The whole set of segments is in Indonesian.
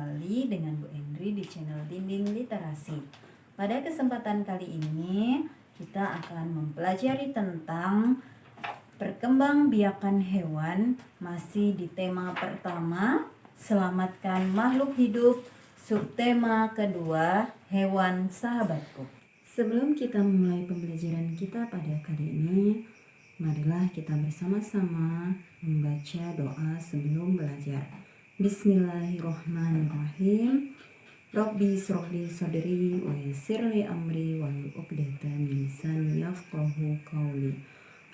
kembali dengan Bu Endri di channel Dinding Literasi. Pada kesempatan kali ini kita akan mempelajari tentang perkembangbiakan hewan, masih di tema pertama, selamatkan makhluk hidup, subtema kedua, hewan sahabatku. Sebelum kita memulai pembelajaran kita pada kali ini, marilah kita bersama-sama membaca doa sebelum belajar. Bismillahirrahmanirrahim. Rabbi shrahli sadri wa yassirli amri wahlul 'uqdatam min lisani yafqahu qawli.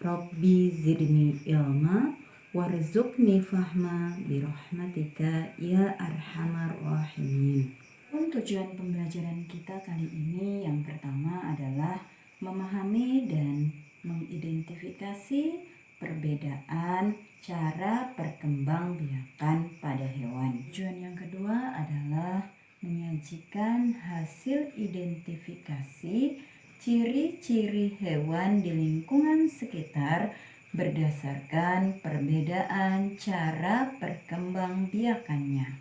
Rabbi zidni ilma warzuqni fahma birahmatika ya arhamar rahimin. Tujuan pembelajaran kita kali ini yang pertama adalah memahami dan mengidentifikasi perbedaan cara perkembangbiakan pada hewan. Tujuan yang kedua adalah menyajikan hasil identifikasi ciri-ciri hewan di lingkungan sekitar berdasarkan perbedaan cara perkembangbiakannya.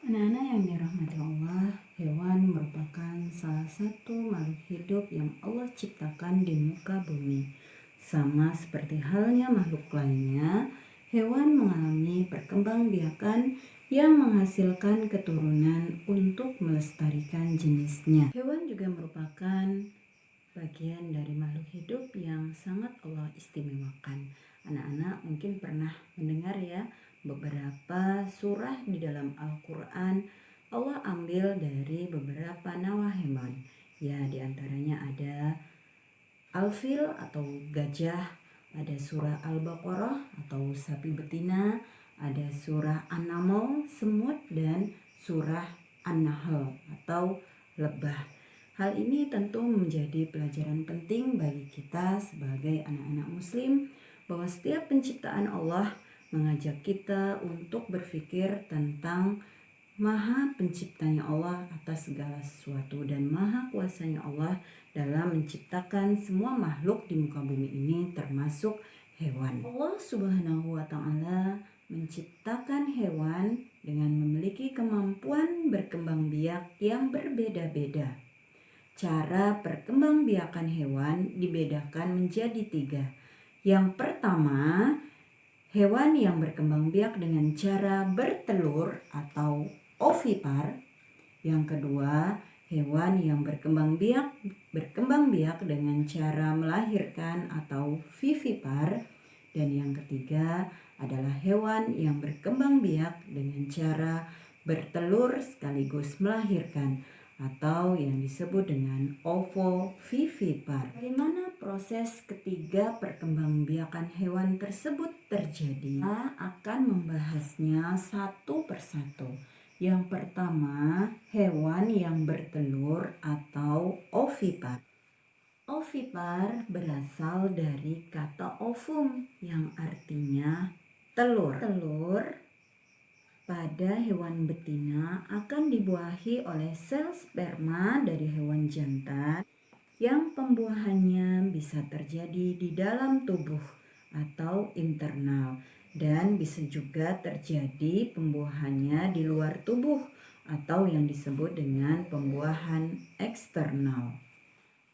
Anak-anak yang dirahmati Allah, hewan merupakan salah satu makhluk hidup yang Allah ciptakan di muka bumi. Sama seperti halnya makhluk lainnya, hewan mengalami perkembangbiakan yang menghasilkan keturunan untuk melestarikan jenisnya. Hewan juga merupakan bagian dari makhluk hidup yang sangat Allah istimewakan. Anak-anak mungkin pernah mendengar ya, beberapa surah di dalam Al-Quran Allah ambil dari beberapa nama hewan. Ya, diantaranya ada Al-Fil atau gajah, ada surah Al-Baqarah atau sapi betina, ada surah An-Naml, semut, dan surah An-Nahl atau lebah. Hal ini tentu menjadi pelajaran penting bagi kita sebagai anak-anak muslim, bahwa setiap penciptaan Allah mengajak kita untuk berpikir tentang Maha penciptanya Allah atas segala sesuatu dan maha kuasanya Allah dalam menciptakan semua makhluk di muka bumi ini termasuk hewan. Allah Subhanahu wa Ta'ala menciptakan hewan dengan memiliki kemampuan berkembang biak yang berbeda-beda. Cara perkembangbiakan hewan dibedakan menjadi 3. Yang pertama, hewan yang berkembang biak dengan cara bertelur atau ovipar. Yang kedua, hewan yang berkembang biak dengan cara melahirkan atau vivipar. Dan yang ketiga adalah hewan yang berkembang biak dengan cara bertelur sekaligus melahirkan atau yang disebut dengan ovovivipar. Bagaimana proses ketiga perkembangbiakan hewan tersebut terjadi? Kita akan membahasnya satu persatu. Yang pertama, hewan yang bertelur atau ovipar. Ovipar berasal dari kata ovum yang artinya telur. Telur pada hewan betina akan dibuahi oleh sel sperma dari hewan jantan yang pembuahannya bisa terjadi di dalam tubuh atau internal, dan bisa juga terjadi pembuahannya di luar tubuh atau yang disebut dengan pembuahan eksternal.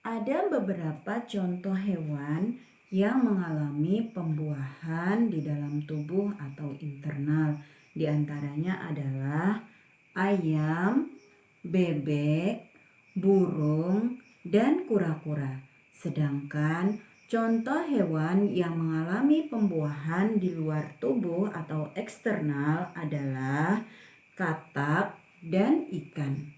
Ada beberapa contoh hewan yang mengalami pembuahan di dalam tubuh atau internal. Di antaranya adalah ayam, bebek, burung, dan kura-kura. Sedangkan contoh hewan yang mengalami pembuahan di luar tubuh atau eksternal adalah katak dan ikan.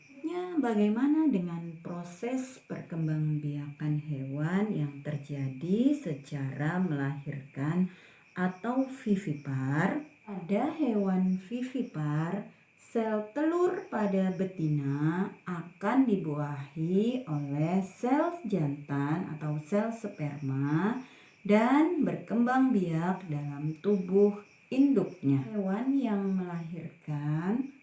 Bagaimana dengan proses perkembangbiakan hewan yang terjadi secara melahirkan atau vivipar? Pada hewan vivipar, sel telur pada betina akan dibuahi oleh sel jantan atau sel sperma dan berkembang biak dalam tubuh induknya. Hewan yang melahirkan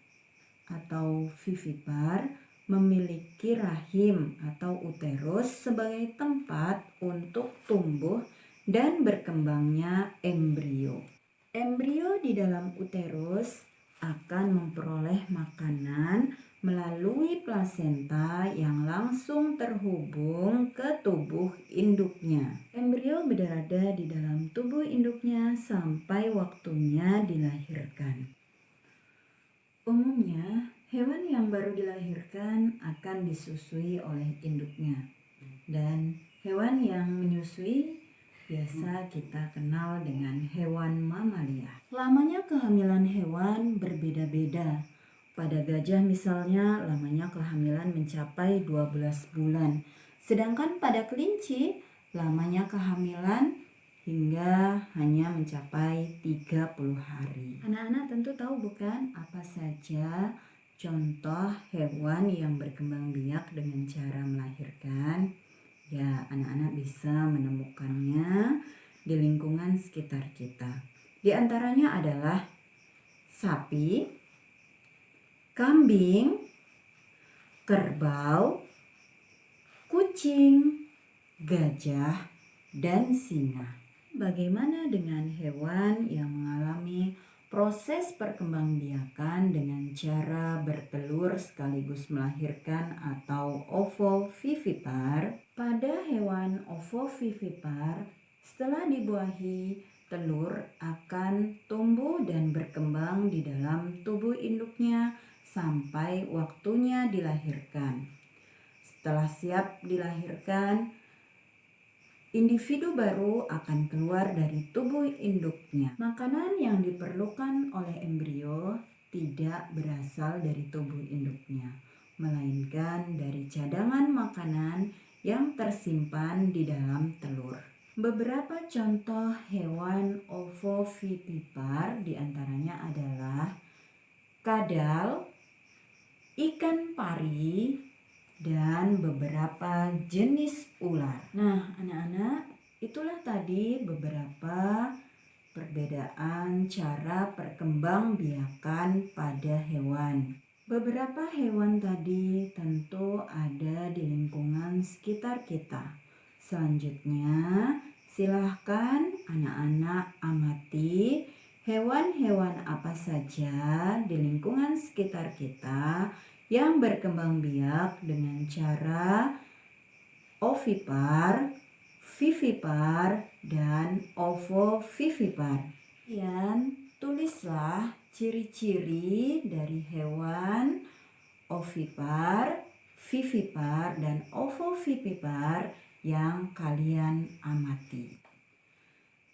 atau vivipar memiliki rahim atau uterus sebagai tempat untuk tumbuh dan berkembangnya embrio. Embrio di dalam uterus akan memperoleh makanan plasenta yang langsung terhubung ke tubuh induknya. Embrio berada di dalam tubuh induknya sampai waktunya dilahirkan. Umumnya, hewan yang baru dilahirkan akan disusui oleh induknya. Dan hewan yang menyusui biasa kita kenal dengan hewan mamalia. Lamanya kehamilan hewan berbeda-beda. Pada gajah misalnya lamanya kehamilan mencapai 12 bulan. Sedangkan pada kelinci lamanya kehamilan hingga hanya mencapai 30 hari. Anak-anak tentu tahu bukan apa saja contoh hewan yang berkembang biak dengan cara melahirkan? Ya, anak-anak bisa menemukannya di lingkungan sekitar kita. Di antaranya adalah sapi, kambing, kerbau, kucing, gajah, dan singa. Bagaimana dengan hewan yang mengalami proses perkembangbiakan dengan cara bertelur sekaligus melahirkan atau ovovivipar? Pada hewan ovovivipar, setelah dibuahi, telur akan tumbuh dan berkembang di dalam tubuh induknya sampai waktunya dilahirkan. Setelah siap dilahirkan, individu baru akan keluar dari tubuh induknya. Makanan yang diperlukan oleh embrio tidak berasal dari tubuh induknya, melainkan dari cadangan makanan yang tersimpan di dalam telur. Beberapa contoh hewan ovovivipar diantaranya adalah kadal, ikan pari, dan beberapa jenis ular. Nah, anak-anak, itulah tadi beberapa perbedaan cara perkembangbiakan pada hewan. Beberapa hewan tadi tentu ada di lingkungan sekitar kita. Selanjutnya, silahkan anak-anak amati hewan-hewan apa saja di lingkungan sekitar kita yang berkembang biak dengan cara ovipar, vivipar, dan ovovivipar. Dan tulislah ciri-ciri dari hewan ovipar, vivipar, dan ovovivipar yang kalian amati.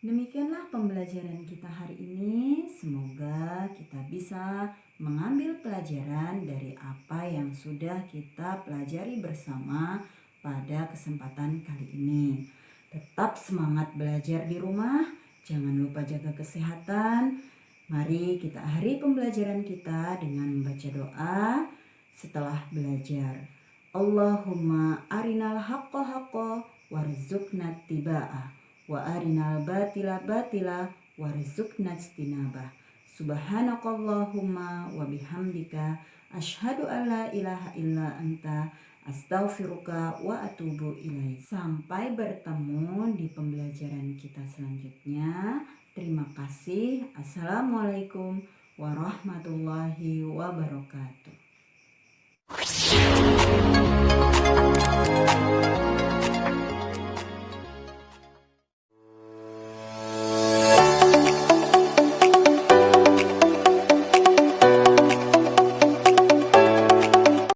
Demikianlah pembelajaran kita hari ini. Semoga kita bisa mengambil pelajaran dari apa yang sudah kita pelajari bersama pada kesempatan kali ini. Tetap semangat belajar di rumah, jangan lupa jaga kesehatan. Mari kita akhiri pembelajaran kita dengan membaca doa setelah belajar. Allahumma arinal haqqa haqqa warzuqna tiba'ah wa arinal batila batila warzuqna ijtinabah. Subhanakallahumma wa bihamdika asyhadu an la ilaha illa anta astaghfiruka wa atubu ilaik. Sampai bertemu di pembelajaran kita selanjutnya. Terima kasih. Assalamualaikum warahmatullahi wabarakatuh.